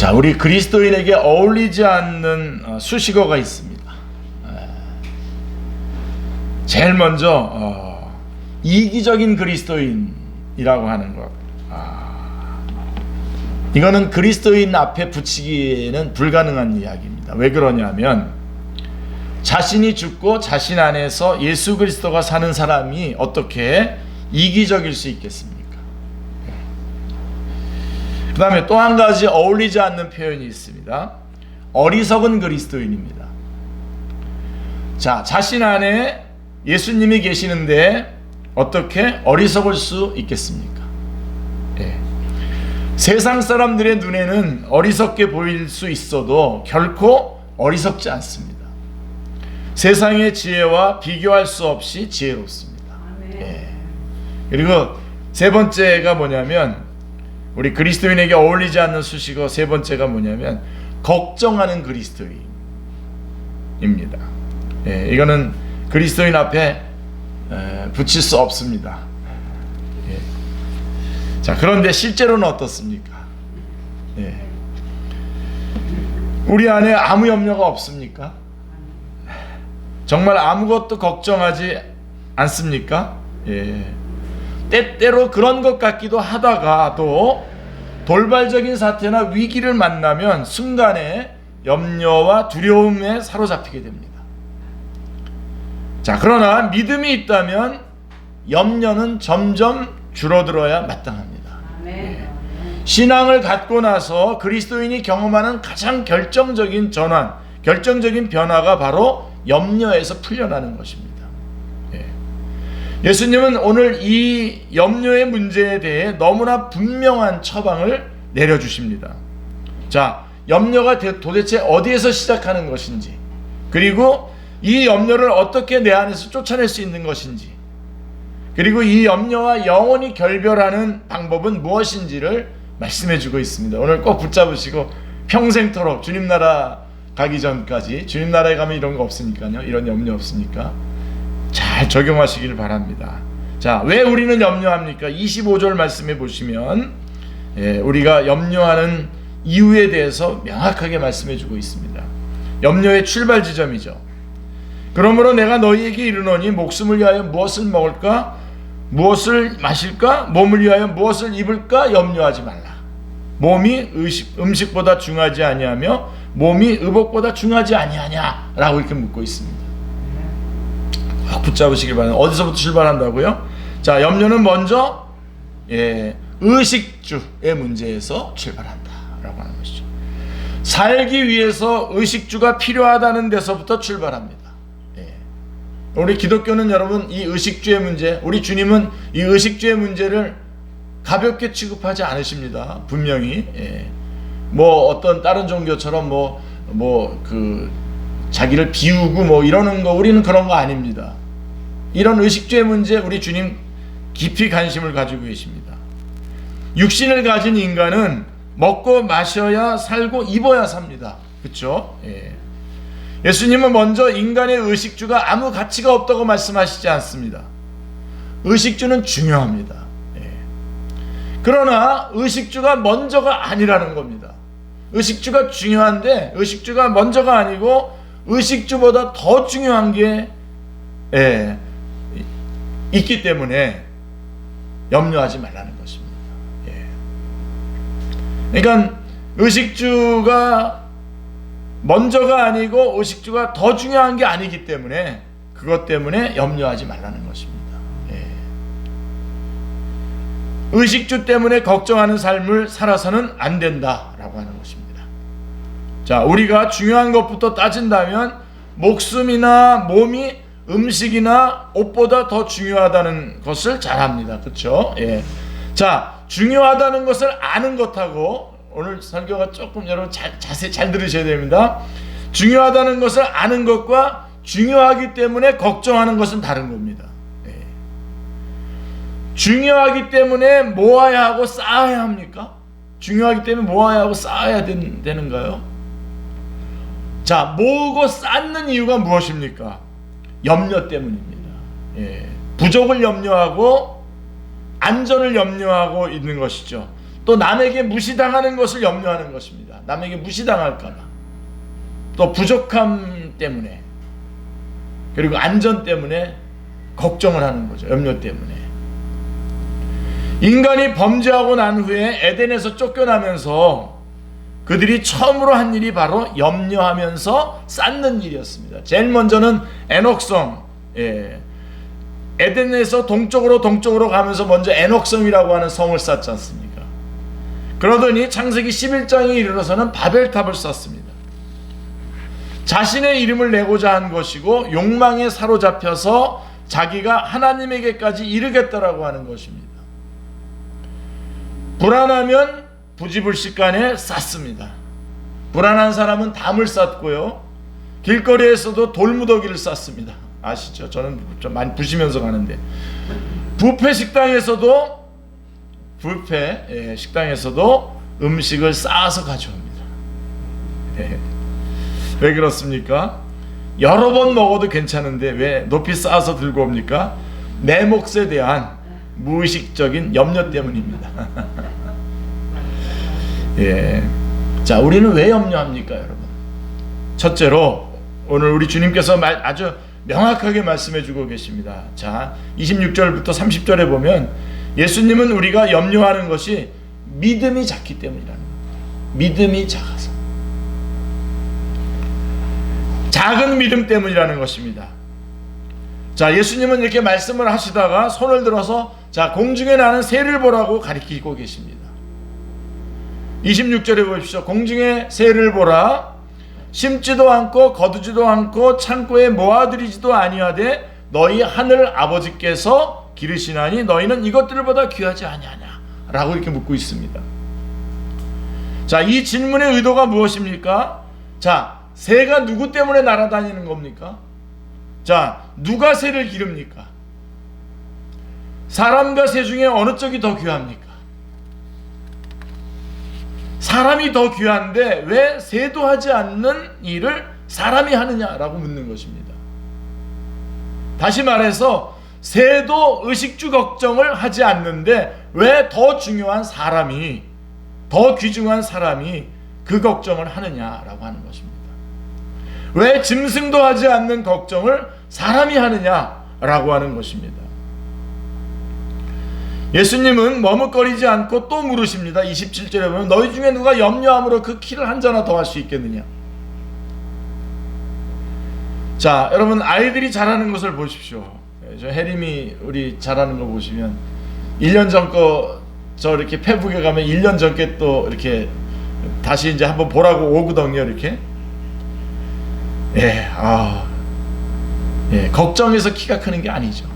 자, 우리 그리스도인에게 어울리지 않는 수식어가 있습니다. 제일 먼저 이기적인 그리스도인이라고 하는 것. 이거는 그리스도인 앞에 붙이기에는 불가능한 이야기입니다. 왜 그러냐면 자신이 죽고 자신 안에서 예수 그리스도가 사는 사람이 어떻게 이기적일 수 있겠습니까? 그 다음에 또 한 가지 어울리지 않는 표현이 있습니다. 어리석은 그리스도인입니다. 자, 자신 안에 예수님이 계시는데 어떻게 어리석을 수 있겠습니까? 세상 사람들의 눈에는 어리석게 보일 수 있어도 결코 어리석지 않습니다. 세상의 지혜와 비교할 수 없이 지혜롭습니다. 그리고 세 번째가 뭐냐면, 우리 그리스도인에게 어울리지 않는 수식어 세 번째가 뭐냐면 걱정하는 그리스도인입니다. 이거는 그리스도인 앞에 붙일 수 없습니다. 자, 그런데 실제로는 어떻습니까? 우리 안에 아무 염려가 없습니까? 정말 아무것도 걱정하지 않습니까? 때때로 그런 것 같기도 하다가도 돌발적인 사태나 위기를 만나면 순간에 염려와 두려움에 사로잡히게 됩니다. 자, 그러나 믿음이 있다면 염려는 점점 줄어들어야 마땅합니다. 신앙을 갖고 나서 그리스도인이 경험하는 가장 결정적인 전환, 결정적인 변화가 바로 염려에서 풀려나는 것입니다. 예수님은 오늘 이 염려의 문제에 대해 너무나 분명한 처방을 내려주십니다. 자, 염려가 도대체 어디에서 시작하는 것인지, 그리고 이 염려를 어떻게 내 안에서 쫓아낼 수 있는 것인지, 그리고 이 염려와 영원히 결별하는 방법은 무엇인지를 말씀해 주고 있습니다. 오늘 꼭 붙잡으시고 평생토록 주님 나라 가기 전까지, 주님 나라에 가면 이런 거 없으니까요, 이런 염려 없으니까 잘 적용하시길 바랍니다. 자, 왜 우리는 염려합니까? 25절 말씀해 보시면 우리가 염려하는 이유에 대해서 명확하게 말씀해 주고 있습니다. 염려의 출발 지점이죠. 그러므로 내가 너희에게 이르노니 목숨을 위하여 무엇을 먹을까? 무엇을 마실까? 몸을 위하여 무엇을 입을까? 염려하지 말라. 몸이 음식보다 중하지 아니하며 몸이 의복보다 중하지 아니하냐? 라고 이렇게 묻고 있습니다. 붙잡으시길 바랍니다. 어디서부터 출발한다고요? 자, 염려는 먼저 의식주의 문제에서 출발한다 라고 하는 것이죠. 살기 위해서 의식주가 필요하다는 데서부터 출발합니다. 우리 기독교는 여러분, 이 의식주의 문제, 우리 주님은 이 의식주의 문제를 가볍게 취급하지 않으십니다. 분명히 뭐 어떤 다른 종교처럼 자기를 비우고 이러는 거, 우리는 그런 거 아닙니다. 이런 의식주의 문제 우리 주님 깊이 관심을 가지고 계십니다. 육신을 가진 인간은 먹고 마셔야 살고 입어야 삽니다. 그렇죠? 예수님은 먼저 인간의 의식주가 아무 가치가 없다고 말씀하시지 않습니다. 의식주는 중요합니다. 그러나 의식주가 먼저가 아니라는 겁니다. 의식주가 중요한데 의식주가 먼저가 아니고 의식주보다 더 중요한 게 있기 때문에 염려하지 말라는 것입니다. 그러니까 의식주가 먼저가 아니고 의식주가 더 중요한 게 아니기 때문에 그것 때문에 염려하지 말라는 것입니다. 의식주 때문에 걱정하는 삶을 살아서는 안 된다라고 하는 것입니다. 자, 우리가 중요한 것부터 따진다면 목숨이나 몸이 음식이나 옷보다 더 중요하다는 것을 잘 압니다. 그렇죠? 자, 중요하다는 것을 아는 것하고, 오늘 설교가 조금 여러분 자세히 잘 들으셔야 됩니다. 중요하다는 것을 아는 것과 중요하기 때문에 걱정하는 것은 다른 겁니다. 중요하기 때문에 모아야 하고 쌓아야 합니까? 중요하기 때문에 모아야 하고 쌓아야 되는가요? 자, 모으고 쌓는 이유가 무엇입니까? 염려 때문입니다. 부족을 염려하고 안전을 염려하고 있는 것이죠. 또 남에게 무시당하는 것을 염려하는 것입니다. 남에게 무시당할까 봐, 또 부족함 때문에, 그리고 안전 때문에 걱정을 하는 거죠. 염려 때문에. 인간이 범죄하고 난 후에 에덴에서 쫓겨나면서 그들이 처음으로 한 일이 바로 염려하면서 쌓는 일이었습니다. 제일 먼저는 에녹성, 에덴에서 동쪽으로 가면서 먼저 에녹성이라고 하는 성을 쌓지 않습니까? 그러더니 창세기 11장에 이르러서는 바벨탑을 쌓습니다. 자신의 이름을 내고자 한 것이고 욕망에 사로잡혀서 자기가 하나님에게까지 이르겠다라고 하는 것입니다. 불안하면 부지불식간에 쌓습니다. 불안한 사람은 담을 쌓고요, 길거리에서도 돌무더기를 쌓습니다. 아시죠? 저는 좀 많이 부시면서 가는데, 뷔페 식당에서도 음식을 쌓아서 가져옵니다. 왜 그렇습니까? 여러 번 먹어도 괜찮은데 왜 높이 쌓아서 들고 옵니까? 내 몫에 대한 무의식적인 염려 때문입니다. 자, 우리는 왜 염려합니까, 여러분? 첫째로 오늘 우리 주님께서 아주 명확하게 말씀해 주고 계십니다. 자, 26절부터 30절에 보면 예수님은 우리가 염려하는 것이 믿음이 작기 때문이라는 겁니다. 믿음이 작아서, 작은 믿음 때문이라는 것입니다. 자, 예수님은 이렇게 말씀을 하시다가 손을 들어서 자, 공중에 나는 새를 보라고 가리키고 계십니다. 26절에 보십시오. 공중에 새를 보라. 심지도 않고 거두지도 않고 창고에 모아들이지도 아니하되 너희 하늘 아버지께서 기르시나니 너희는 이것들보다 귀하지 아니하냐? 라고 이렇게 묻고 있습니다. 자, 이 질문의 의도가 무엇입니까? 자, 새가 누구 때문에 날아다니는 겁니까? 자, 누가 새를 기릅니까? 사람과 새 중에 어느 쪽이 더 귀합니까? 사람이 더 귀한데 왜 새도 하지 않는 일을 사람이 하느냐라고 묻는 것입니다. 다시 말해서 새도 의식주 걱정을 하지 않는데 왜 더 중요한 사람이, 더 귀중한 사람이 그 걱정을 하느냐라고 하는 것입니다. 왜 짐승도 하지 않는 걱정을 사람이 하느냐라고 하는 것입니다. 예수님은 머뭇거리지 않고 또 물으십니다. 27절에 보면 너희 중에 누가 염려함으로 그 키를 한 자나 더 할 수 있겠느냐? 자, 여러분 아이들이 자라는 것을 보십시오. 저 혜림이 우리 자라는 거 보시면 1년 전 거 저 이렇게 페북에 가면 1년 전 게 또 이렇게 다시 이제 한번 보라고 오거든요. 이렇게. 걱정해서 키가 크는 게 아니죠.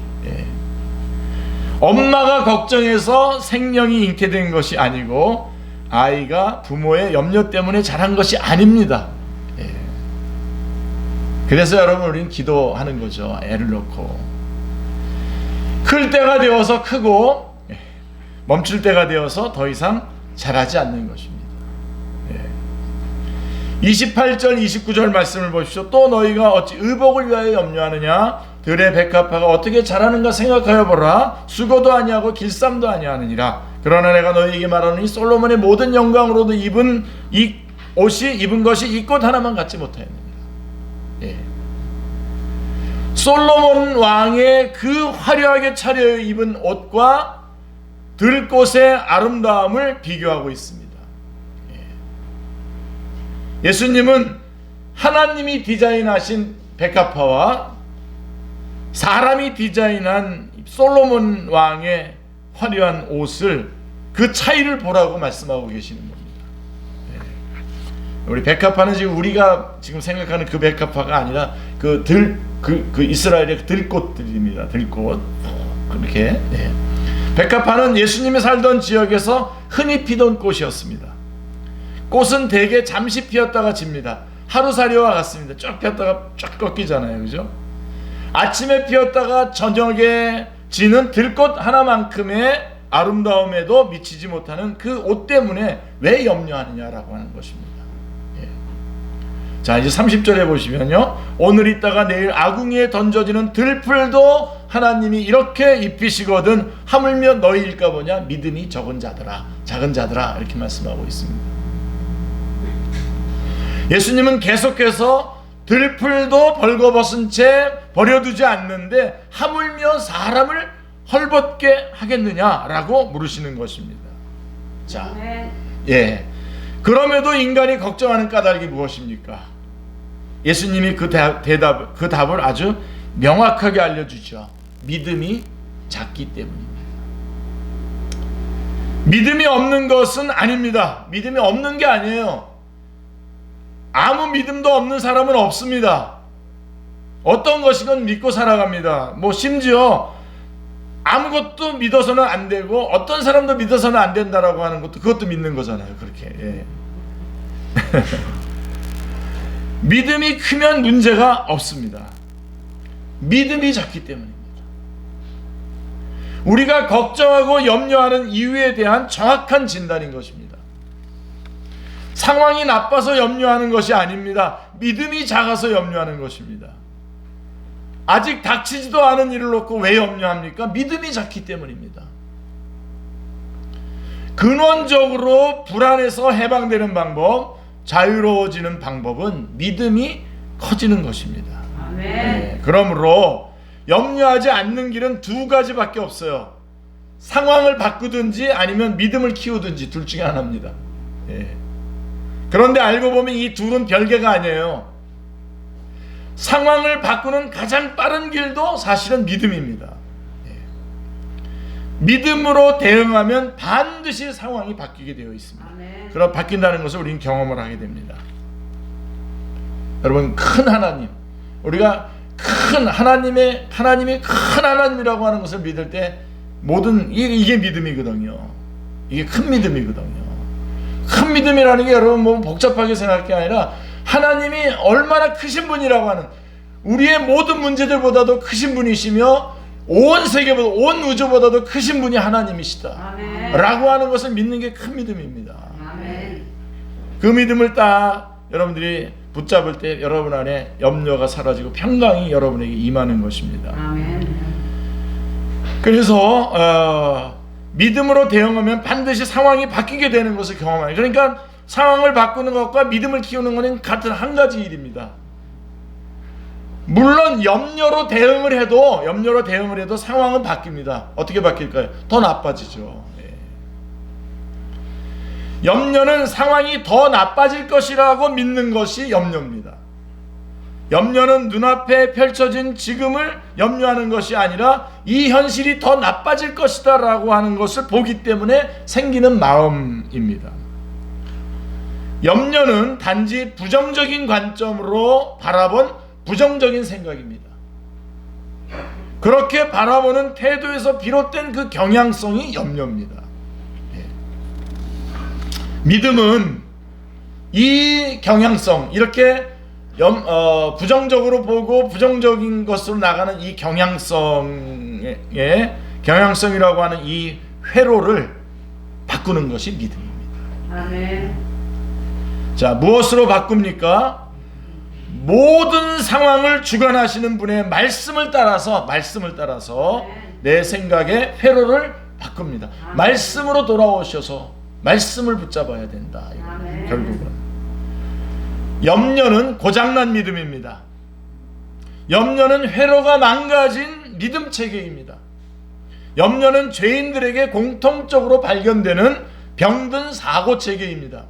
엄마가 걱정해서 생명이 잉태된 것이 아니고 아이가 부모의 염려 때문에 자란 것이 아닙니다. 그래서 여러분 우리는 기도하는 거죠. 애를 놓고 클 때가 되어서 크고 멈출 때가 되어서 더 이상 자라지 않는 것입니다. 28절 29절 말씀을 보십시오. 또 너희가 어찌 의복을 위하여 염려하느냐? 들의 백합화가 어떻게 자라는가 생각하여 보라. 수고도 아니하고 길쌈도 아니하느니라. 그러나 내가 너희에게 말하노니 솔로몬의 모든 영광으로도 입은 이 옷이 입은 것이 이 꽃 하나만 갖지 못하였느니라. 솔로몬 왕의 그 화려하게 차려 입은 옷과 들꽃의 아름다움을 비교하고 있습니다. 예수님은 하나님이 디자인하신 백합화와 사람이 디자인한 솔로몬 왕의 화려한 옷을 그 차이를 보라고 말씀하고 계시는 겁니다. 우리 백합화는 지금 우리가 지금 생각하는 그 백합화가 아니라 그 이스라엘의 들꽃들입니다. 들꽃. 그렇게. 백합화는 예수님이 살던 지역에서 흔히 피던 꽃이었습니다. 꽃은 대개 잠시 피었다가 집니다. 하루살이와 같습니다. 쭉 피었다가 쫙 꺾이잖아요. 그죠? 아침에 피었다가 저녁에 지는 들꽃 하나만큼의 아름다움에도 미치지 못하는 그 옷 때문에 왜 염려하느냐라고 하는 것입니다. 자, 이제 30절에 보시면요. 오늘 있다가 내일 아궁이에 던져지는 들풀도 하나님이 이렇게 입히시거든 하물며 너희일까 보냐? 믿음이 적은 자들아, 작은 자들아, 이렇게 말씀하고 있습니다. 예수님은 계속해서 들풀도 벌거벗은 채 버려두지 않는데 하물며 사람을 헐벗게 하겠느냐라고 물으시는 것입니다. 자, 예. 그럼에도 인간이 걱정하는 까닭이 무엇입니까? 예수님이 그 답을 아주 명확하게 알려주죠. 믿음이 작기 때문입니다. 믿음이 없는 것은 아닙니다. 믿음이 없는 게 아니에요. 아무 믿음도 없는 사람은 없습니다. 어떤 것이건 믿고 살아갑니다. 심지어 아무것도 믿어서는 안 되고 어떤 사람도 믿어서는 안 된다라고 하는 것도 그것도 믿는 거잖아요. 그렇게. 예. 믿음이 크면 문제가 없습니다. 믿음이 작기 때문입니다. 우리가 걱정하고 염려하는 이유에 대한 정확한 진단인 것입니다. 상황이 나빠서 염려하는 것이 아닙니다. 믿음이 작아서 염려하는 것입니다. 아직 닥치지도 않은 일을 놓고 왜 염려합니까? 믿음이 작기 때문입니다. 근원적으로 불안에서 해방되는 방법, 자유로워지는 방법은 믿음이 커지는 것입니다. 네, 그러므로 염려하지 않는 길은 두 가지밖에 없어요. 상황을 바꾸든지 아니면 믿음을 키우든지 둘 중에 하나입니다. 네. 그런데 알고 보면 이 둘은 별개가 아니에요. 상황을 바꾸는 가장 빠른 길도 사실은 믿음입니다. 네. 믿음으로 대응하면 반드시 상황이 바뀌게 되어 있습니다. 그럼 바뀐다는 것을 우리는 경험을 하게 됩니다. 여러분, 큰 하나님, 우리가 큰 하나님이 큰 하나님이라고 하는 것을 믿을 때 모든 이게 믿음이거든요. 이게 큰 믿음이거든요. 큰 믿음이라는 게 여러분 복잡하게 생각할 게 아니라 하나님이 얼마나 크신 분이라고 하는, 우리의 모든 문제들보다도 크신 분이시며 온 세계보다 온 우주보다도 크신 분이 하나님이시다. 아멘. 라고 하는 것을 믿는 게 큰 믿음입니다. 아멘. 그 믿음을 딱 여러분들이 붙잡을 때 여러분 안에 염려가 사라지고 평강이 여러분에게 임하는 것입니다. 아멘. 그래서 믿음으로 대응하면 반드시 상황이 바뀌게 되는 것을 경험해요. 그러니까 상황을 바꾸는 것과 믿음을 키우는 것은 같은 한 가지 일입니다. 물론 염려로 대응을 해도 상황은 바뀝니다. 어떻게 바뀔까요? 더 나빠지죠. 네. 염려는 상황이 더 나빠질 것이라고 믿는 것이 염려입니다. 염려는 눈앞에 펼쳐진 지금을 염려하는 것이 아니라 이 현실이 더 나빠질 것이다 라고 하는 것을 보기 때문에 생기는 마음입니다. 염려는 단지 부정적인 관점으로 바라본 부정적인 생각입니다. 그렇게 바라보는 태도에서 비롯된 그 경향성이 염려입니다. 믿음은 이 경향성, 이렇게 부정적으로 보고 부정적인 것으로 나가는 이 경향성이라고 하는 이 회로를 바꾸는 것이 믿음입니다. 아멘. 자, 무엇으로 바꿉니까? 모든 상황을 주관하시는 분의 말씀을 따라서 내 생각의 회로를 바꿉니다. 아멘. 말씀으로 돌아오셔서 말씀을 붙잡아야 된다. 결국은 염려는 고장난 믿음입니다. 염려는 회로가 망가진 믿음 체계입니다. 염려는 죄인들에게 공통적으로 발견되는 병든 사고 체계입니다.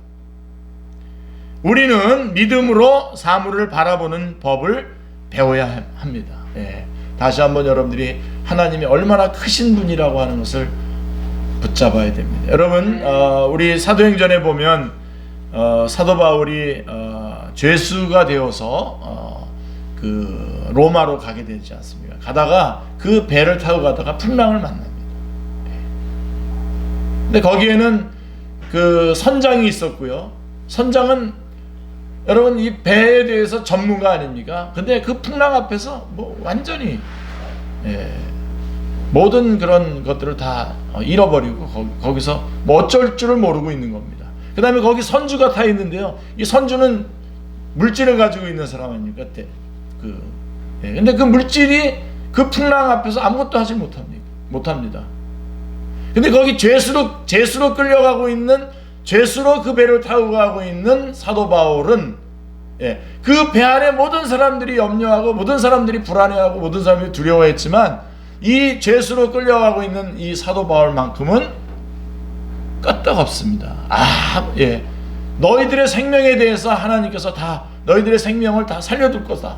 우리는 믿음으로 사물을 바라보는 법을 배워야 합니다. 예. 다시 한번 여러분들이 하나님이 얼마나 크신 분이라고 하는 것을 붙잡아야 됩니다. 여러분, 우리 사도행전에 보면 사도 바울이 죄수가 되어서 그 로마로 가게 되지 않습니까? 가다가 그 배를 타고 가다가 풍랑을 만납니다. 근데 거기에는 그 선장이 있었고요. 선장은 여러분 이 배에 대해서 전문가 아닙니까? 근데 그 풍랑 앞에서 완전히 모든 그런 것들을 다 잃어버리고 거기서 어쩔 줄을 모르고 있는 겁니다. 그 다음에 거기 선주가 타 있는데요. 이 선주는 물질을 가지고 있는 사람 아닙니까? 근데 그 물질이 그 풍랑 앞에서 아무것도 하지 못합니다. 근데 거기 죄수로 끌려가고 있는, 죄수로 그 배를 타고 가고 있는 사도 바울은 그 배 안에 모든 사람들이 염려하고 모든 사람들이 불안해하고 모든 사람들이 두려워했지만 이 죄수로 끌려가고 있는 이 사도 바울만큼은 끄떡없습니다. 너희들의 생명에 대해서 하나님께서 다 너희들의 생명을 다 살려둘 거다.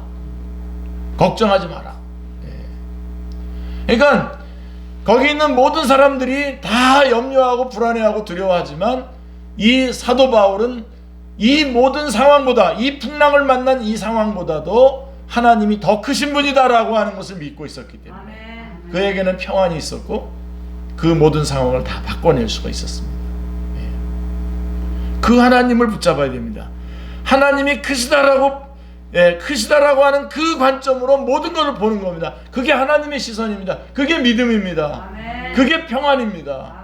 걱정하지 마라. 그러니까 거기 있는 모든 사람들이 다 염려하고 불안해하고 두려워하지만 이 사도 바울은 이 모든 상황보다, 이 풍랑을 만난 이 상황보다도 하나님이 더 크신 분이다라고 하는 것을 믿고 있었기 때문에 그에게는 평안이 있었고 그 모든 상황을 다 바꿔낼 수가 있었습니다. 그 하나님을 붙잡아야 됩니다. 하나님이 크시다라고 하는 그 관점으로 모든 것을 보는 겁니다. 그게 하나님의 시선입니다. 그게 믿음입니다. 그게 평안입니다.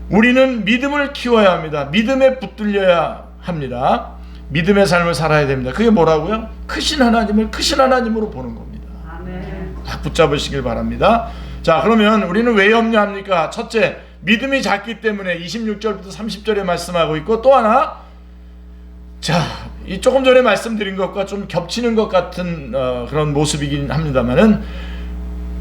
우리는 믿음을 키워야 합니다. 믿음에 붙들려야 합니다. 믿음의 삶을 살아야 됩니다. 그게 뭐라고요? 크신 하나님을 크신 하나님으로 보는 겁니다. 다 붙잡으시길 바랍니다. 자, 그러면 우리는 왜 염려합니까? 첫째, 믿음이 작기 때문에 26절부터 30절에 말씀하고 있고, 또 하나, 자, 이 조금 전에 말씀드린 것과 좀 겹치는 것 같은 그런 모습이긴 합니다만은,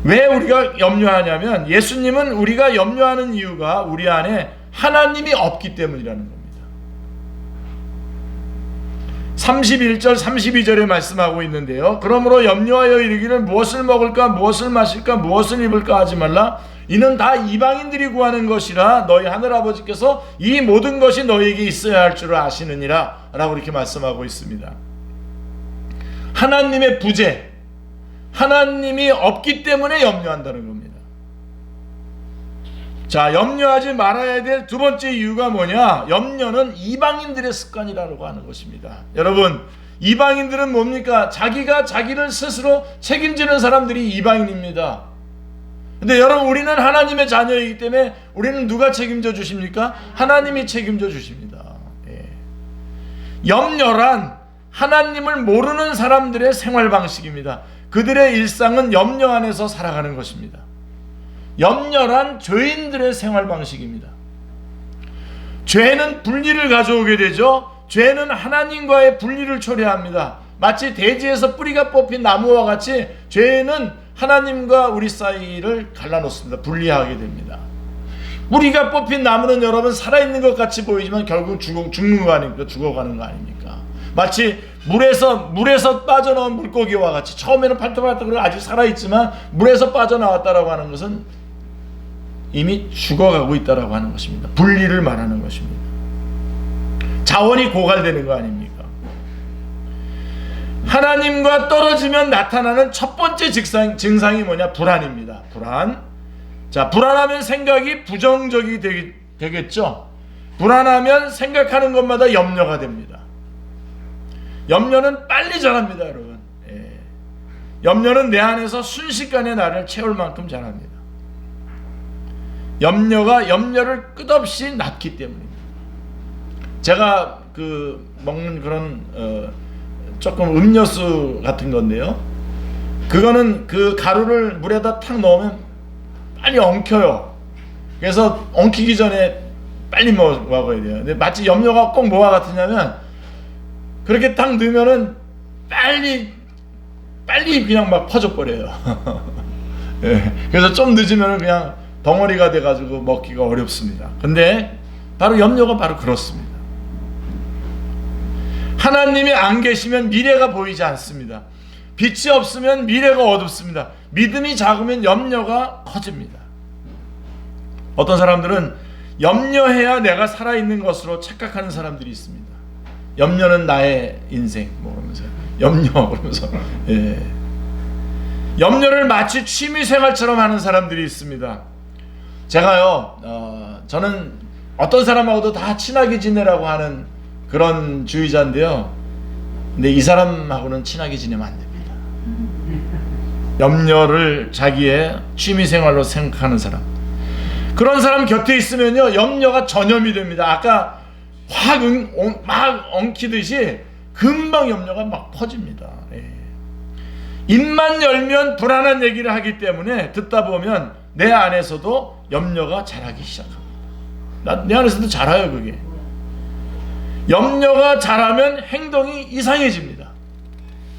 왜 우리가 염려하냐면 예수님은 우리가 염려하는 이유가 우리 안에 하나님이 없기 때문이라는 겁니다. 31절 32절에 말씀하고 있는데요. 그러므로 염려하여 이르기를 무엇을 먹을까 무엇을 마실까 무엇을 입을까 하지 말라. 이는 다 이방인들이 구하는 것이라 너희 하늘아버지께서 이 모든 것이 너희에게 있어야 할 줄을 아시느니라 라고 이렇게 말씀하고 있습니다. 하나님의 부재, 하나님이 없기 때문에 염려한다는 겁니다. 자, 염려하지 말아야 될 두 번째 이유가 뭐냐? 염려는 이방인들의 습관이라고 하는 것입니다. 여러분, 이방인들은 뭡니까? 자기가 자기를 스스로 책임지는 사람들이 이방인입니다. 근데 여러분, 우리는 하나님의 자녀이기 때문에 우리는 누가 책임져 주십니까? 하나님이 책임져 주십니다. 염려란 하나님을 모르는 사람들의 생활 방식입니다. 그들의 일상은 염려 안에서 살아가는 것입니다. 염려란 죄인들의 생활 방식입니다. 죄는 분리를 가져오게 되죠. 죄는 하나님과의 분리를 초래합니다. 마치 대지에서 뿌리가 뽑힌 나무와 같이 죄는 하나님과 우리 사이를 갈라놓습니다. 분리하게 됩니다. 뿌리가 뽑힌 나무는 여러분 살아있는 것 같이 보이지만 결국 죽는 거 아닙니까? 죽어가는 거 아닙니까? 마치 물에서 빠져나온 물고기와 같이 처음에는 팔떡팔떡 아직 살아있지만 물에서 빠져나왔다라고 하는 것은 이미 죽어가고 있다라고 하는 것입니다. 분리를 말하는 것입니다. 자원이 고갈되는 거 아닙니까? 하나님과 떨어지면 나타나는 첫 번째 증상이 뭐냐? 불안입니다. 불안. 자, 불안하면 생각이 부정적이 되겠죠. 불안하면 생각하는 것마다 염려가 됩니다. 염려는 빨리 자랍니다, 여러분. 염려는 내 안에서 순식간에 나를 채울 만큼 자랍니다. 염려가 염려를 끝없이 낳기 때문입니다. 제가 먹는 그런 조금 음료수 같은 건데요. 그거는 그 가루를 물에다 탁 넣으면 빨리 엉켜요. 그래서 엉키기 전에 빨리 먹어야 돼요. 근데 마치 염려가 꼭 뭐와 같으냐면 그렇게 딱 넣으면은 빨리 그냥 막 퍼져버려요. 그래서 좀 늦으면은 그냥 덩어리가 돼가지고 먹기가 어렵습니다. 근데 바로 염려가 바로 그렇습니다. 하나님이 안 계시면 미래가 보이지 않습니다. 빛이 없으면 미래가 어둡습니다. 믿음이 작으면 염려가 커집니다. 어떤 사람들은 염려해야 내가 살아있는 것으로 착각하는 사람들이 있습니다. 염려는 나의 인생 그러면서 염려 그러면서 염려를 마치 취미생활처럼 하는 사람들이 있습니다. 제가요 저는 어떤 사람하고도 다 친하게 지내라고 하는 그런 주의자인데요. 근데 이 사람하고는 친하게 지내면 안 됩니다. 염려를 자기의 취미생활로 생각하는 사람, 그런 사람 곁에 있으면요 염려가 전염이 됩니다. 아까 막 엉키듯이 금방 염려가 막 퍼집니다. 입만 열면 불안한 얘기를 하기 때문에 듣다 보면 내 안에서도 염려가 자라기 시작합니다. 내 안에서도 자라요 그게. 염려가 자라면 행동이 이상해집니다.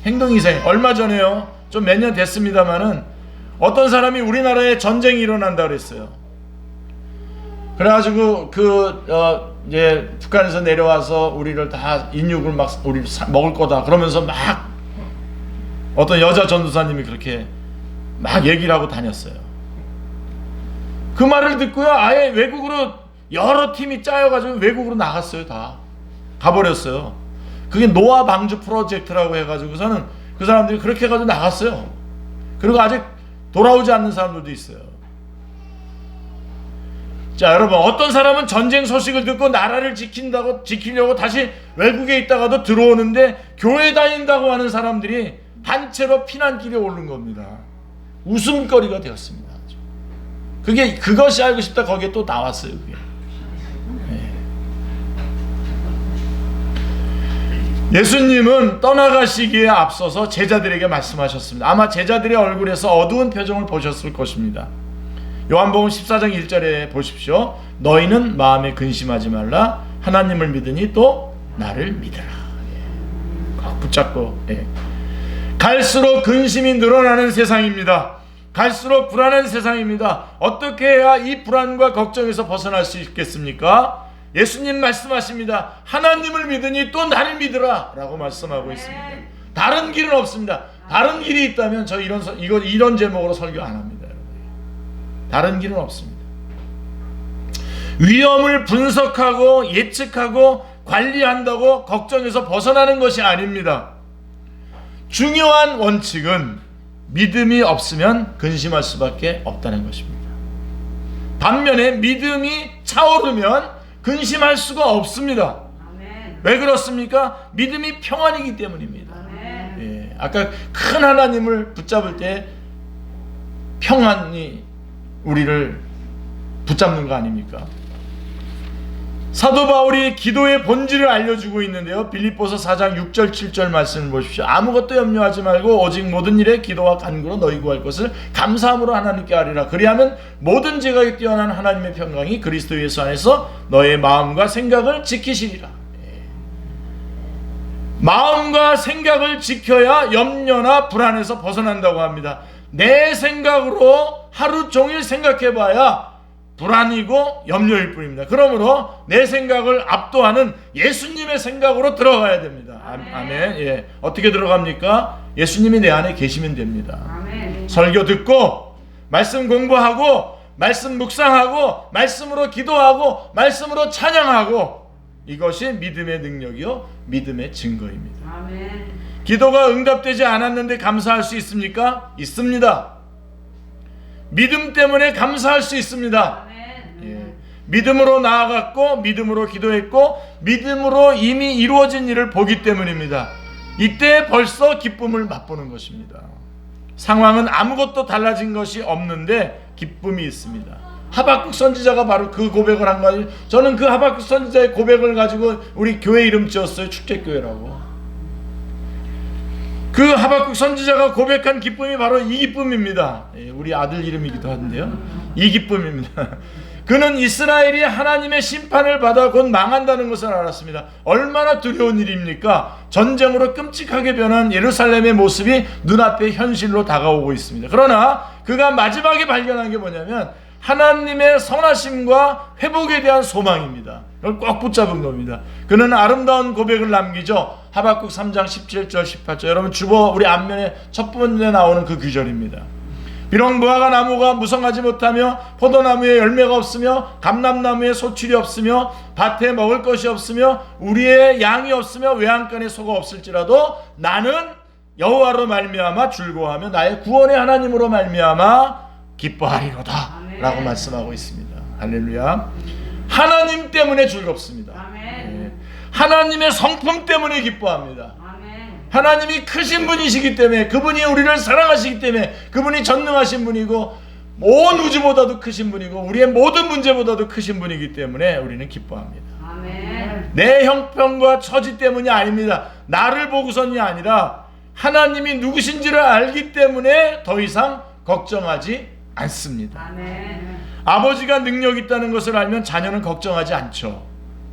행동이 이상해. 얼마 전에요, 좀 몇 년 됐습니다만은 어떤 사람이 우리나라에 전쟁이 일어난다 그랬어요. 그래가지고 이제 북한에서 내려와서 우리를 다 인육을 막 우리 먹을 거다 그러면서 막 어떤 여자 전도사님이 그렇게 막 얘기를 하고 다녔어요. 그 말을 듣고요, 아예 외국으로 여러 팀이 짜여가지고 외국으로 나갔어요. 다 가버렸어요. 그게 노아 방주 프로젝트라고 해가지고서는 그 사람들이 그렇게 해가지고 나갔어요. 그리고 아직 돌아오지 않는 사람들도 있어요. 자, 여러분, 어떤 사람은 전쟁 소식을 듣고 나라를 지키려고 다시 외국에 있다가도 들어오는데 교회 다닌다고 하는 사람들이 단체로 피난길에 오른 겁니다. 웃음거리가 되었습니다. 그것이 알고 싶다 거기에 또 나왔어요. 그게. 예수님은 떠나가시기에 앞서서 제자들에게 말씀하셨습니다. 아마 제자들의 얼굴에서 어두운 표정을 보셨을 것입니다. 요한복음 14장 1절에 보십시오. 너희는 마음에 근심하지 말라. 하나님을 믿으니 또 나를 믿으라. 꼭 붙잡고. 갈수록 근심이 늘어나는 세상입니다. 갈수록 불안한 세상입니다. 어떻게 해야 이 불안과 걱정에서 벗어날 수 있겠습니까? 예수님 말씀하십니다. 하나님을 믿으니 또 나를 믿으라 라고 말씀하고 있습니다. 다른 길은 없습니다. 다른 길이 있다면 저 이런 제목으로 설교 안 합니다. 다른 길은 없습니다. 위험을 분석하고 예측하고 관리한다고 걱정에서 벗어나는 것이 아닙니다. 중요한 원칙은 믿음이 없으면 근심할 수밖에 없다는 것입니다. 반면에 믿음이 차오르면 근심할 수가 없습니다. 아멘. 왜 그렇습니까? 믿음이 평안이기 때문입니다. 아까 큰 하나님을 붙잡을 때 평안이 우리를 붙잡는 거 아닙니까? 사도 바울이 기도의 본질을 알려주고 있는데요. 빌립보서 4장 6절 7절 말씀을 보십시오. 아무것도 염려하지 말고 오직 모든 일에 기도와 간구로 너희 구할 것을 감사함으로 하나님께 아뢰라. 그리하면 모든 지각에 뛰어난 하나님의 평강이 그리스도 예수 안에서 너의 마음과 생각을 지키시리라. 마음과 생각을 지켜야 염려나 불안에서 벗어난다고 합니다. 내 생각으로 하루 종일 생각해봐야 불안이고 염려일 뿐입니다. 그러므로 내 생각을 압도하는 예수님의 생각으로 들어가야 됩니다. 아멘. 어떻게 들어갑니까? 예수님이 내 안에 계시면 됩니다. 아멘. 설교 듣고 말씀 공부하고 말씀 묵상하고 말씀으로 기도하고 말씀으로 찬양하고 이것이 믿음의 능력이요 믿음의 증거입니다. 아멘. 기도가 응답되지 않았는데 감사할 수 있습니까? 있습니다. 믿음 때문에 감사할 수 있습니다. 믿음으로 나아갔고 믿음으로 기도했고 믿음으로 이미 이루어진 일을 보기 때문입니다. 이때 벌써 기쁨을 맛보는 것입니다. 상황은 아무것도 달라진 것이 없는데 기쁨이 있습니다. 하박국 선지자가 바로 그 고백을 한 거예요. 저는 그 하박국 선지자의 고백을 가지고 우리 교회 이름 지었어요. 축제교회라고. 그 하박국 선지자가 고백한 기쁨이 바로 이 기쁨입니다. 우리 아들 이름이기도 한데요. 이 기쁨입니다. 그는 이스라엘이 하나님의 심판을 받아 곧 망한다는 것을 알았습니다. 얼마나 두려운 일입니까? 전쟁으로 끔찍하게 변한 예루살렘의 모습이 눈앞에 현실로 다가오고 있습니다. 그러나 그가 마지막에 발견한 게 뭐냐면 하나님의 선하심과 회복에 대한 소망입니다. 그걸 꼭 붙잡은 겁니다. 그는 아름다운 고백을 남기죠. 하박국 3장 17절 18절. 여러분 주보 우리 앞면에 첫 번째 나오는 그 구절입니다. 비록 무화과 나무가 무성하지 못하며 포도나무에 열매가 없으며 감람나무에 소출이 없으며 밭에 먹을 것이 없으며 우리의 양이 없으며 외양간에 소가 없을지라도 나는 여호와로 말미암아 즐거워하며 나의 구원의 하나님으로 말미암아 기뻐하리로다 라고 말씀하고 있습니다. 할렐루야. 하나님 때문에 즐겁습니다. 하나님의 성품 때문에 기뻐합니다. 하나님이 크신 분이시기 때문에, 그분이 우리를 사랑하시기 때문에, 그분이 전능하신 분이고 온 우주보다도 크신 분이고 우리의 모든 문제보다도 크신 분이기 때문에 우리는 기뻐합니다. 아멘. 내 형편과 처지 때문이 아닙니다. 나를 보고선이 아니라 하나님이 누구신지를 알기 때문에 더 이상 걱정하지 않습니다. 아멘. 아버지가 능력이 있다는 것을 알면 자녀는 걱정하지 않죠.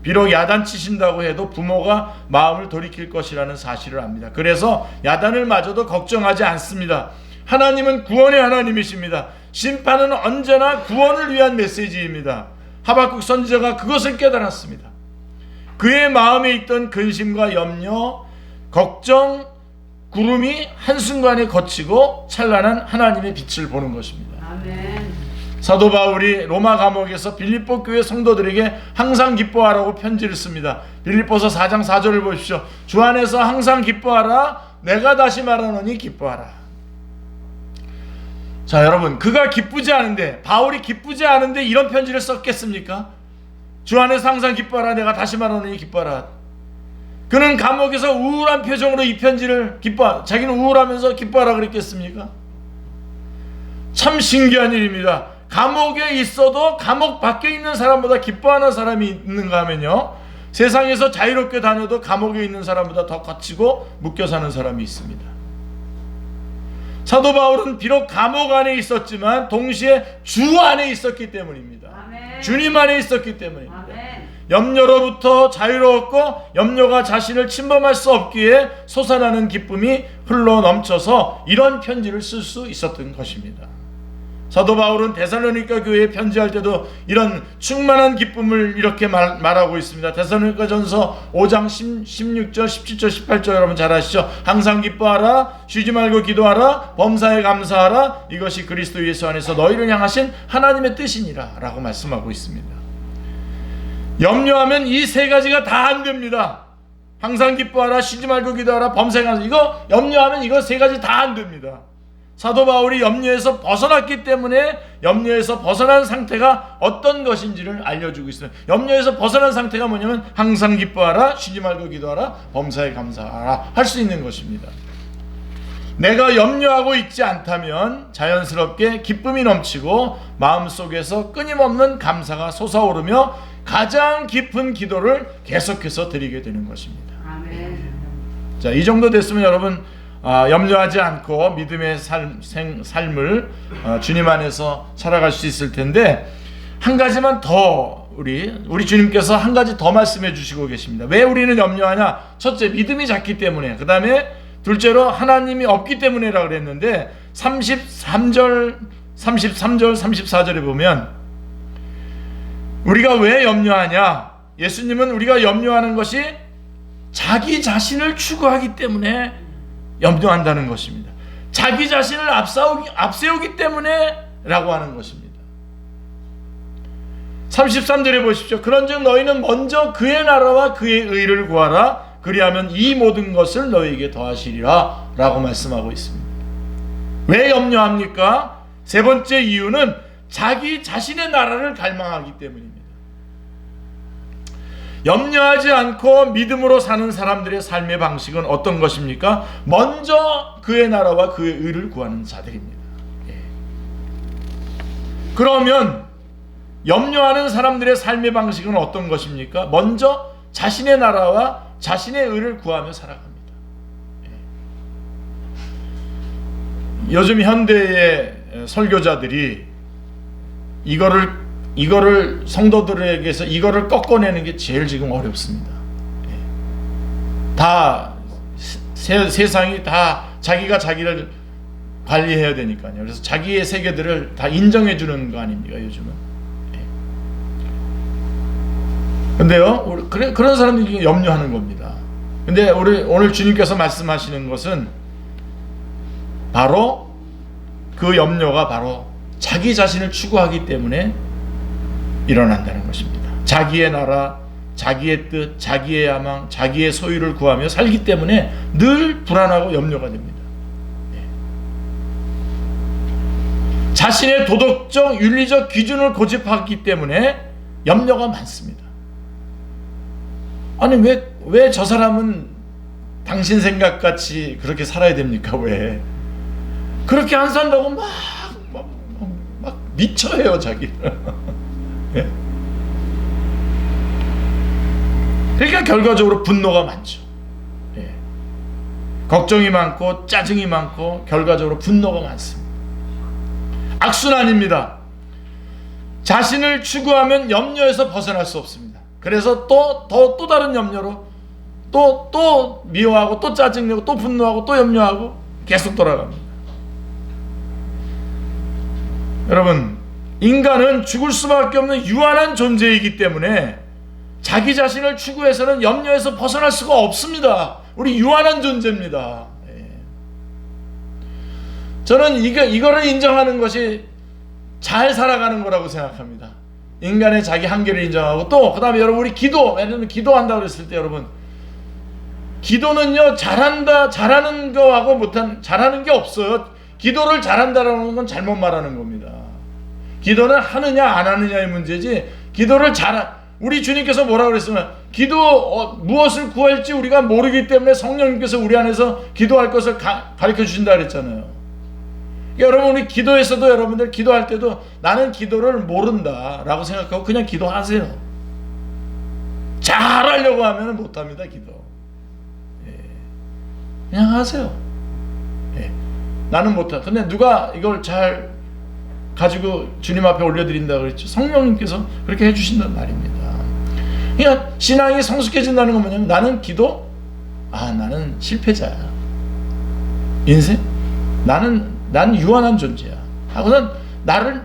비록 야단치신다고 해도 부모가 마음을 돌이킬 것이라는 사실을 압니다. 그래서 야단을 맞아도 걱정하지 않습니다. 하나님은 구원의 하나님이십니다. 심판은 언제나 구원을 위한 메시지입니다. 하박국 선지자가 그것을 깨달았습니다. 그의 마음에 있던 근심과 염려, 걱정, 구름이 한순간에 거치고 찬란한 하나님의 빛을 보는 것입니다. 아멘. 사도 바울이 로마 감옥에서 빌립보 교회 성도들에게 항상 기뻐하라고 편지를 씁니다. 빌립보서 4장 4절을 보십시오. 주 안에서 항상 기뻐하라. 내가 다시 말하노니 기뻐하라. 자, 여러분, 그가 기쁘지 않은데, 바울이 기쁘지 않은데 이런 편지를 썼겠습니까? 주 안에서 항상 기뻐하라. 내가 다시 말하노니 기뻐하라. 그는 감옥에서 우울한 표정으로 이 편지를 자기는 우울하면서 기뻐하라 그랬겠습니까? 참 신기한 일입니다. 감옥에 있어도 감옥 밖에 있는 사람보다 기뻐하는 사람이 있는가 하면요, 세상에서 자유롭게 다녀도 감옥에 있는 사람보다 더 거치고 묶여 사는 사람이 있습니다. 사도 바울은 비록 감옥 안에 있었지만 동시에 주 안에 있었기 때문입니다. 아멘. 주님 안에 있었기 때문입니다. 아멘. 염려로부터 자유로웠고 염려가 자신을 침범할 수 없기에 솟아나는 기쁨이 흘러 넘쳐서 이런 편지를 쓸 수 있었던 것입니다. 사도 바울은 데살로니가 교회에 편지할 때도 이런 충만한 기쁨을 이렇게 말하고 있습니다. 데살로니가전서 5장 16절, 17절, 18절 여러분 잘 아시죠? 항상 기뻐하라, 쉬지 말고 기도하라, 범사에 감사하라, 이것이 그리스도 예수 안에서 너희를 향하신 하나님의 뜻이니라 라고 말씀하고 있습니다. 염려하면 이 세 가지가 다 안 됩니다. 항상 기뻐하라, 쉬지 말고 기도하라, 범사에 감사하라, 이거 염려하면 이거 세 가지 다 안 됩니다. 사도 바울이 염려에서 벗어났기 때문에 염려에서 벗어난 상태가 어떤 것인지를 알려주고 있어요. 염려에서 벗어난 상태가 뭐냐면 항상 기뻐하라, 쉬지 말고 기도하라, 범사에 감사하라 할 수 있는 것입니다. 내가 염려하고 있지 않다면 자연스럽게 기쁨이 넘치고 마음속에서 끊임없는 감사가 솟아오르며 가장 깊은 기도를 계속해서 드리게 되는 것입니다. 아멘. 자, 이 정도 됐으면 여러분 염려하지 않고 믿음의 삶을 주님 안에서 살아갈 수 있을 텐데, 한 가지만 더 우리 주님께서 한 가지 더 말씀해 주시고 계십니다. 왜 우리는 염려하냐? 첫째, 믿음이 작기 때문에. 그 다음에 둘째로 하나님이 없기 때문에라고 그랬는데 33절 34절에 보면 우리가 왜 염려하냐? 예수님은 우리가 염려하는 것이 자기 자신을 추구하기 때문에 염려한다는 것입니다. 자기 자신을 앞세우기 때문에 라고 하는 것입니다. 33절에 보십시오. 그런즉 너희는 먼저 그의 나라와 그의 의를 구하라. 그리하면 이 모든 것을 너희에게 더하시리라 라고 말씀하고 있습니다. 왜 염려합니까? 세 번째 이유는 자기 자신의 나라를 갈망하기 때문입니다. 염려하지 않고 믿음으로 사는 사람들의 삶의 방식은 어떤 것입니까? 먼저 그의 나라와 그의 의를 구하는 자들입니다. 그러면 염려하는 사람들의 삶의 방식은 어떤 것입니까? 먼저 자신의 나라와 자신의 의를 구하며 살아갑니다. 요즘 현대의 설교자들이 이거를 성도들에게서 이거를 꺾어내는 게 제일 지금 어렵습니다. 다 세상이 다 자기가 자기를 관리해야 되니까요. 그래서 자기의 세계들을 다 인정해 주는 거 아닙니까, 요즘은? 근데요, 그런 사람들이 염려하는 겁니다. 근데 오늘 주님께서 말씀하시는 것은 바로 그 염려가 바로 자기 자신을 추구하기 때문에 일어난다는 것입니다. 자기의 나라, 자기의 뜻, 자기의 야망, 자기의 소유를 구하며 살기 때문에 늘 불안하고 염려가 됩니다. 자신의 도덕적, 윤리적 기준을 고집하기 때문에 염려가 많습니다. 아니 왜 저 사람은 당신 생각같이 그렇게 살아야 됩니까? 왜 그렇게 안 산다고 막 미쳐해요 자기를. 예? 그러니까 결과적으로 분노가 많죠. 예. 걱정이 많고 짜증이 많고 결과적으로 분노가 많습니다. 악순환입니다. 자신을 추구하면 염려에서 벗어날 수 없습니다. 그래서 또 다른 염려로 또 미워하고 또 짜증내고 또 분노하고 또 염려하고 계속 돌아갑니다. 여러분, 인간은 죽을 수밖에 없는 유한한 존재이기 때문에 자기 자신을 추구해서는 염려에서 벗어날 수가 없습니다. 우리 유한한 존재입니다. 저는 이거를 인정하는 것이 잘 살아가는 거라고 생각합니다. 인간의 자기 한계를 인정하고 또 그다음에 여러분 우리 기도, 예를 들면 기도한다고 그랬을 때 여러분 기도는요 잘하는 거하고 잘하는 게 없어요. 기도를 잘한다라는 건 잘못 말하는 겁니다. 기도는 하느냐 안 하느냐의 문제지 기도를 우리 주님께서 뭐라고 그랬으면 무엇을 구할지 우리가 모르기 때문에 성령님께서 우리 안에서 기도할 것을 가르쳐 주신다 그랬잖아요. 여러분 우리 기도에서도 여러분들 기도할 때도 나는 기도를 모른다 라고 생각하고 그냥 기도하세요. 잘하려고 하면 못합니다. 기도 그냥 하세요. 나는 못하. 근데 누가 이걸 잘 가지고 주님 앞에 올려드린다 그랬죠. 성령님께서 그렇게 해주신단 말입니다. 그러니까 신앙이 성숙해진다는 건 뭐냐면 나는 나는 실패자야. 인생 난 유한한 존재야 하고는 나를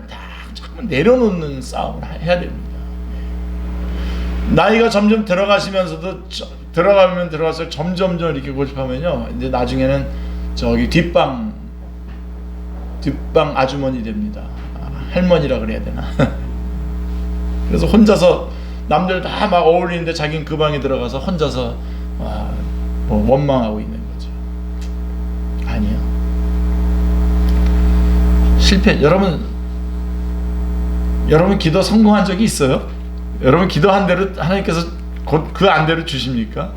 잠깐 내려놓는 싸움을 해야 됩니다. 나이가 점점 들어가시면서도 들어가면 들어가서 점점 이렇게 고집하면요 이제 나중에는 저기 뒷방 아주머니 됩니다. 할머니라 그래야 되나. 그래서 혼자서 남들 다 막 어울리는데 자기는 그 방에 들어가서 혼자서 원망하고 있는 거죠. 아니요. 실패. 여러분 기도 성공한 적이 있어요? 여러분 기도한 대로 하나님께서 곧 그 안대로 주십니까?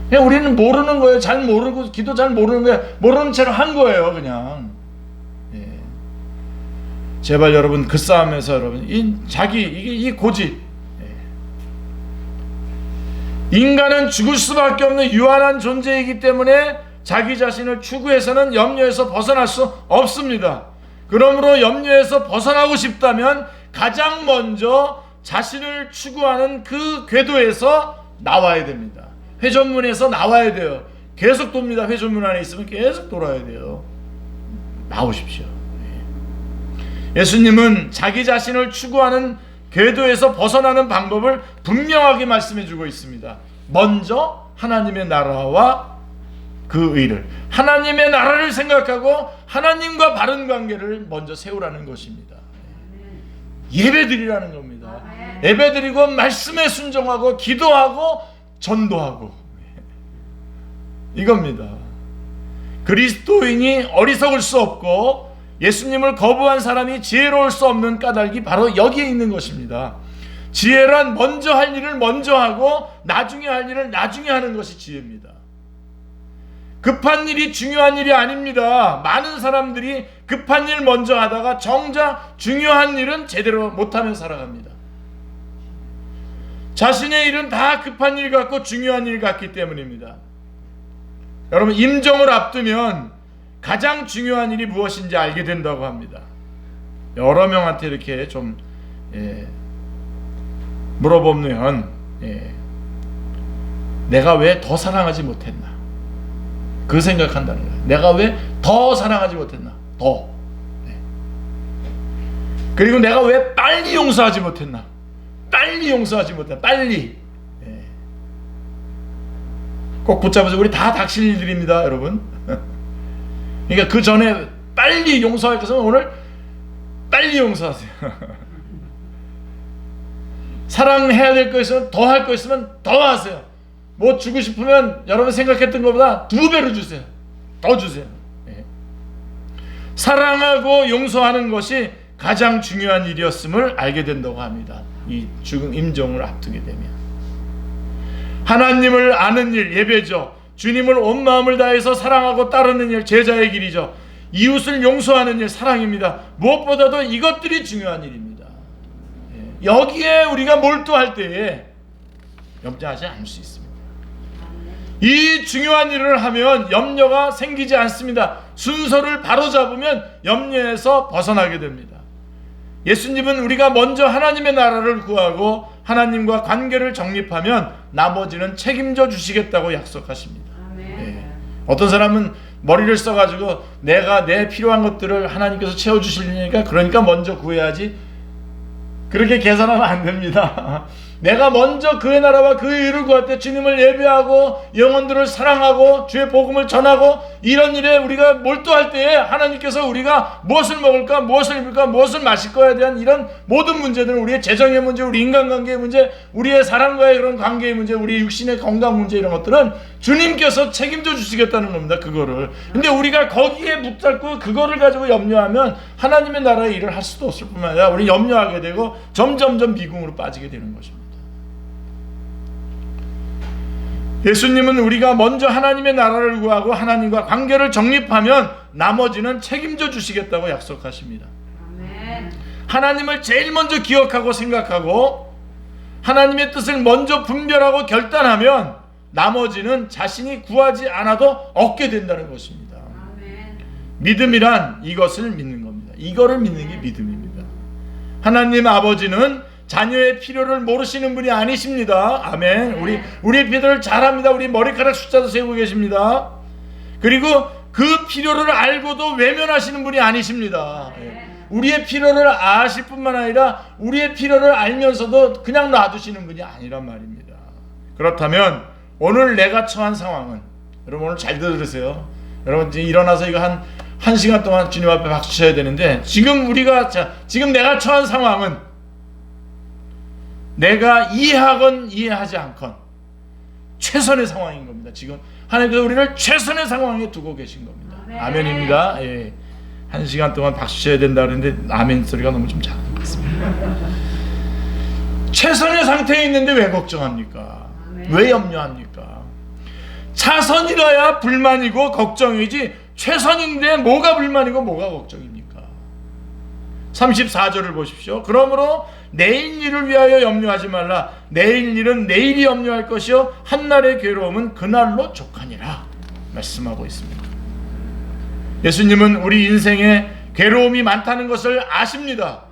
그냥 우리는 모르는 거예요. 잘 모르고 기도 잘 모르는 거예요. 모르는 채로 한 거예요. 그냥. 제발 여러분 그 싸움에서 여러분 이 고집. 인간은 죽을 수밖에 없는 유한한 존재이기 때문에 자기 자신을 추구해서는 염려에서 벗어날 수 없습니다. 그러므로 염려에서 벗어나고 싶다면 가장 먼저 자신을 추구하는 그 궤도에서 나와야 됩니다. 회전문에서 나와야 돼요. 계속 돕니다. 회전문 안에 있으면 계속 돌아야 돼요. 나오십시오. 예수님은 자기 자신을 추구하는 궤도에서 벗어나는 방법을 분명하게 말씀해 주고 있습니다. 먼저 하나님의 나라와 그 의를, 하나님의 나라를 생각하고 하나님과 바른 관계를 먼저 세우라는 것입니다. 예배드리라는 겁니다. 예배드리고 말씀에 순종하고 기도하고 전도하고 이겁니다. 그리스도인이 어리석을 수 없고 예수님을 거부한 사람이 지혜로울 수 없는 까닭이 바로 여기에 있는 것입니다. 지혜란 먼저 할 일을 먼저 하고 나중에 할 일을 나중에 하는 것이 지혜입니다. 급한 일이 중요한 일이 아닙니다. 많은 사람들이 급한 일 먼저 하다가 정작 중요한 일은 제대로 못하며 살아갑니다. 자신의 일은 다 급한 일 같고 중요한 일 같기 때문입니다. 여러분 임종을 앞두면 가장 중요한 일이 무엇인지 알게 된다고 합니다. 여러 명한테 이렇게 좀 물어보면 내가 왜 더 사랑하지 못했나? 그 생각한다는 거예요. 내가 왜 더 사랑하지 못했나? 더. 그리고 내가 왜 빨리 용서하지 못했나? 빨리 용서하지 못했나? 빨리. 꼭 붙잡아서 우리 다 닥칠 일들입니다, 여러분. 그러니까 그 전에 빨리 용서할 것은 오늘 빨리 용서하세요. 사랑해야 될 거 있으면 더 할 거 있으면 더 하세요. 뭐 주고 싶으면 여러분 생각했던 것보다 2배로 주세요. 더 주세요. 사랑하고 용서하는 것이 가장 중요한 일이었음을 알게 된다고 합니다. 이 죽음 임종을 앞두게 되면 하나님을 아는 일 예배죠. 주님을 온 마음을 다해서 사랑하고 따르는 일 제자의 길이죠. 이웃을 용서하는 일 사랑입니다. 무엇보다도 이것들이 중요한 일입니다. 여기에 우리가 몰두할 때에 염려하지 않을 수 있습니다. 이 중요한 일을 하면 염려가 생기지 않습니다. 순서를 바로잡으면 염려에서 벗어나게 됩니다. 예수님은 우리가 먼저 하나님의 나라를 구하고 하나님과 관계를 정립하면 나머지는 책임져 주시겠다고 약속하십니다. 예. 어떤 사람은 머리를 써가지고 내가 내 필요한 것들을 하나님께서 채워주시려니까 그러니까 먼저 구해야지, 그렇게 계산하면 안 됩니다. 내가 먼저 그의 나라와 그의 의를 구할 때 주님을 예배하고 영혼들을 사랑하고 주의 복음을 전하고 이런 일에 우리가 몰두할 때에 하나님께서 우리가 무엇을 먹을까, 무엇을 입을까, 무엇을 마실 거에 대한 이런 모든 문제들은 우리의 재정의 문제, 우리 인간관계의 문제, 우리의 사람과의 그런 관계의 문제, 우리의 육신의 건강 문제, 이런 것들은 주님께서 책임져 주시겠다는 겁니다. 그거를. 근데 우리가 거기에 붙잡고 그거를 가지고 염려하면 하나님의 나라의 일을 할 수도 없을 뿐만 아니라 우리 염려하게 되고 점점점 미궁으로 빠지게 되는 것입니다. 예수님은 우리가 먼저 하나님의 나라를 구하고 하나님과 관계를 정립하면 나머지는 책임져 주시겠다고 약속하십니다. 아멘. 하나님을 제일 먼저 기억하고 생각하고 하나님의 뜻을 먼저 분별하고 결단하면 나머지는 자신이 구하지 않아도 얻게 된다는 것입니다. 아멘. 믿음이란 이것을 믿는 겁니다. 이거를 믿는 게 믿음입니다. 하나님 아버지는 자녀의 필요를 모르시는 분이 아니십니다. 아멘. 우리 필요를 잘 압니다. 우리 머리카락 숫자도 세우고 계십니다. 그리고 그 필요를 알고도 외면하시는 분이 아니십니다. 우리의 필요를 아실 뿐만 아니라 우리의 필요를 알면서도 그냥 놔두시는 분이 아니란 말입니다. 그렇다면 오늘 내가 처한 상황은, 여러분 오늘 잘 들으세요. 여러분 일어나서 이거 한 시간 동안 주님 앞에 박수 쳐야 되는데, 지금 내가 처한 상황은 내가 이해하건 이해하지 않건 최선의 상황인 겁니다. 지금 하나님께서 우리를 최선의 상황에 두고 계신 겁니다. 아멘입니다. 예. 한 시간 동안 박수 쳐야 된다 그랬는데 아멘 소리가 너무 좀 작은 것 같습니다. 최선의 상태에 있는데 왜 걱정합니까? 왜 염려합니까? 차선이라야 불만이고 걱정이지 최선인데 뭐가 불만이고 뭐가 걱정입니까? 34절을 보십시오. 그러므로 내일 일을 위하여 염려하지 말라. 내일 일은 내일이 염려할 것이요 한날의 괴로움은 그날로 족하니라 말씀하고 있습니다. 예수님은 우리 인생에 괴로움이 많다는 것을 아십니다.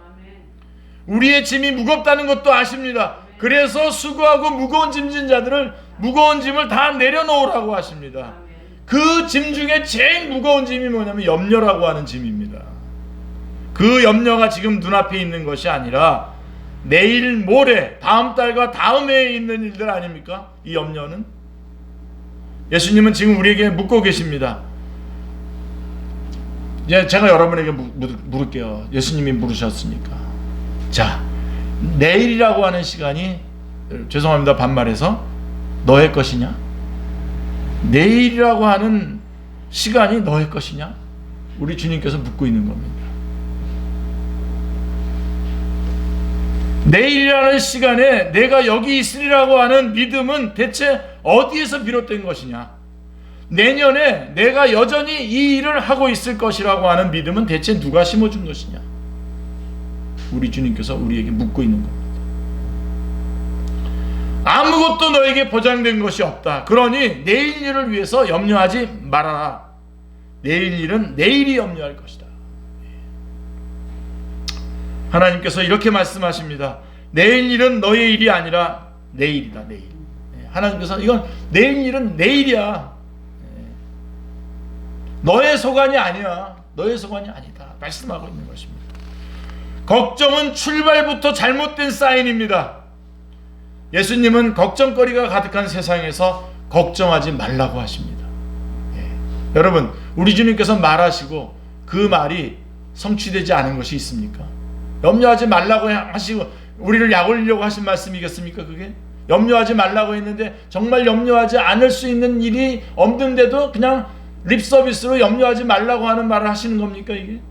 우리의 짐이 무겁다는 것도 아십니다. 그래서 수고하고 무거운 짐진 자들을 무거운 짐을 다 내려놓으라고 하십니다. 그 짐 중에 제일 무거운 짐이 뭐냐면 염려라고 하는 짐입니다. 그 염려가 지금 눈앞에 있는 것이 아니라 내일 모레 다음 달과 다음 해에 있는 일들 아닙니까? 이 염려는 예수님은 지금 우리에게 묻고 계십니다. 이제 제가 여러분에게 물을게요. 예수님이 물으셨으니까. 자, 내일이라고 하는 시간이, 죄송합니다 반말해서, 너의 것이냐? 내일이라고 하는 시간이 너의 것이냐? 우리 주님께서 묻고 있는 겁니다. 내일이라는 시간에 내가 여기 있으리라고 하는 믿음은 대체 어디에서 비롯된 것이냐? 내년에 내가 여전히 이 일을 하고 있을 것이라고 하는 믿음은 대체 누가 심어준 것이냐? 우리 주님께서 우리에게 묻고 있는 겁니다. 아무것도 너에게 보장된 것이 없다. 그러니 내일 일을 위해서 염려하지 말아라. 내일 일은 내일이 염려할 것이다. 하나님께서 이렇게 말씀하십니다. 내일 일은 너의 일이 아니라 내일이다. 내일. 하나님께서 이건 내일 일은 내일이야. 너의 소관이 아니야. 너의 소관이 아니다. 말씀하고 있는 것입니다. 걱정은 출발부터 잘못된 사인입니다. 예수님은 걱정거리가 가득한 세상에서 걱정하지 말라고 하십니다. 여러분, 우리 주님께서 말하시고 그 말이 성취되지 않은 것이 있습니까? 염려하지 말라고 하시고 우리를 약 올리려고 하신 말씀이겠습니까? 그게 염려하지 말라고 했는데 정말 염려하지 않을 수 있는 일이 없는데도 그냥 립서비스로 염려하지 말라고 하는 말을 하시는 겁니까? 이게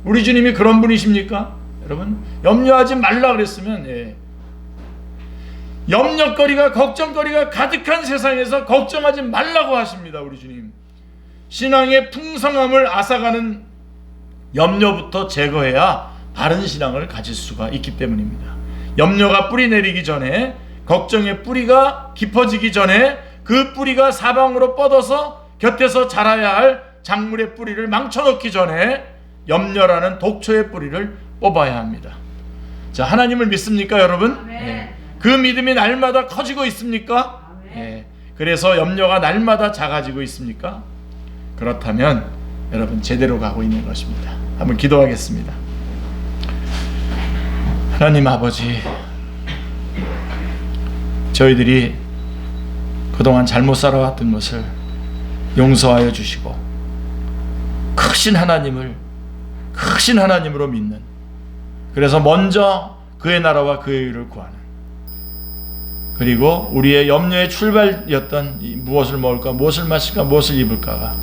우리 주님이 그런 분이십니까? 여러분, 염려하지 말라 그랬으면 염려거리가 걱정거리가 가득한 세상에서 걱정하지 말라고 하십니다. 우리 주님. 신앙의 풍성함을 앗아가는 염려부터 제거해야 바른 신앙을 가질 수가 있기 때문입니다. 염려가 뿌리 내리기 전에, 걱정의 뿌리가 깊어지기 전에 그 뿌리가 사방으로 뻗어서 곁에서 자라야 할 작물의 뿌리를 망쳐놓기 전에 염려라는 독초의 뿌리를 뽑아야 합니다. 자, 하나님을 믿습니까, 여러분? 아멘. 예. 그 믿음이 날마다 커지고 있습니까? 아멘. 예. 그래서 염려가 날마다 작아지고 있습니까? 그렇다면 여러분 제대로 가고 있는 것입니다. 한번 기도하겠습니다. 하나님 아버지, 저희들이 그동안 잘못 살아왔던 것을 용서하여 주시고 크신 하나님으로 믿는, 그래서 먼저 그의 나라와 그의 의를 구하는, 그리고 우리의 염려의 출발이었던 무엇을 먹을까, 무엇을 마실까, 무엇을 입을까가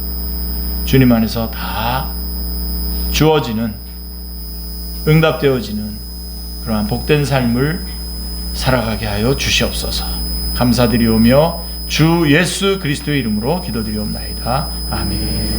주님 안에서 다 주어지는, 응답되어지는 그러한 복된 삶을 살아가게 하여 주시옵소서. 감사드리오며 주 예수 그리스도의 이름으로 기도드리옵나이다. 아멘.